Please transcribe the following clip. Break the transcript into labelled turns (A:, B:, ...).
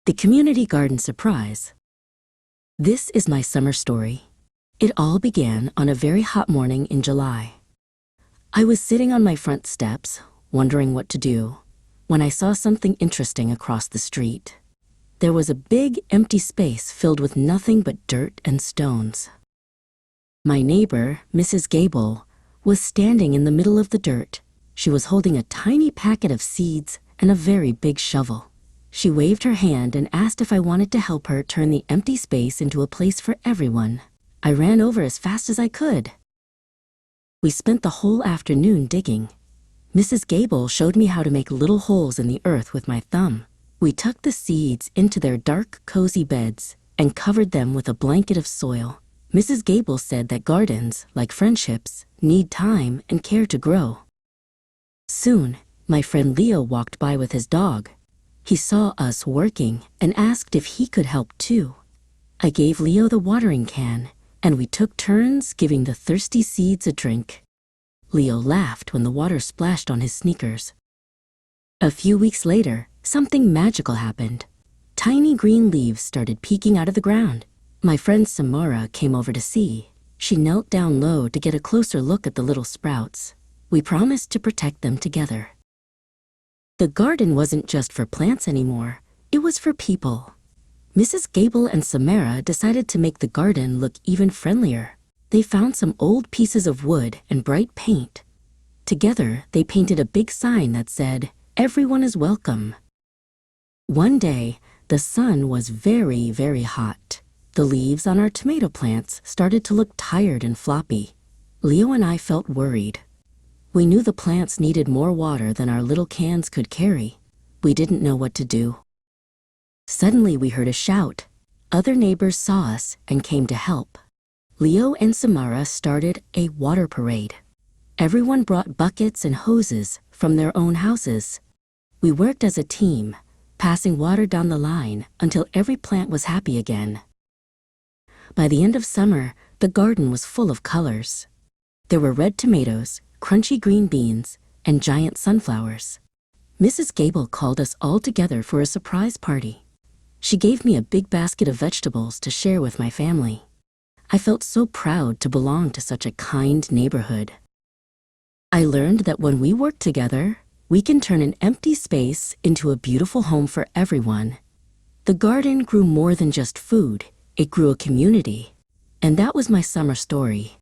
A: The Community Garden Surprise. This is my summer story. It all began on a very hot morning in July. I was sitting on my front steps, wondering what to do, when I saw something interesting across the street. There was a big, empty space filled with nothing but dirt and stones. My neighbor, Mrs. Gable, was standing in the middle of the dirt. She was holding a tiny packet of seeds and a very big shovel. She waved her hand and asked if I wanted to help her turn the empty space into a place for everyone. I ran over as fast as I could. We spent the whole afternoon digging. Mrs. Gable showed me how to make little holes in the earth with my thumb. We tucked the seeds into their dark, cozy beds and covered them with a blanket of soil. Mrs. Gable said that gardens, like friendships, need time and care to grow. Soon, my friend Leo walked by with his dog. He saw us working and asked if he could help too. I gave Leo the watering can, and we took turns giving the thirsty seeds a drink. Leo laughed when the water splashed on his sneakers. A few weeks later, something magical happened. Tiny green leaves started peeking out of the ground. My friend Samara came over to see. She knelt down low to get a closer look at the little sprouts. We promised to protect them together. The garden wasn't just for plants anymore. It was for people. Mrs. Gable and Samara decided to make the garden look even friendlier. They found some old pieces of wood and bright paint. Together, they painted a big sign that said, "Everyone is welcome." One day, the sun was very, very hot. The leaves on our tomato plants started to look tired and floppy. Leo and I felt worried. We knew the plants needed more water than our little cans could carry. We didn't know what to do. Suddenly we heard a shout. Other neighbors saw us and came to help. Leo and Samara started a water parade. Everyone brought buckets and hoses from their own houses. We worked as a team, passing water down the line until every plant was happy again. By the end of summer, the garden was full of colors. There were red tomatoes, crunchy green beans, and giant sunflowers. Mrs. Gable called us all together for a surprise party. She gave me a big basket of vegetables to share with my family. I felt so proud to belong to such a kind neighborhood. I learned that when we work together, we can turn an empty space into a beautiful home for everyone. The garden grew more than just food. It grew a community. And that was my summer story.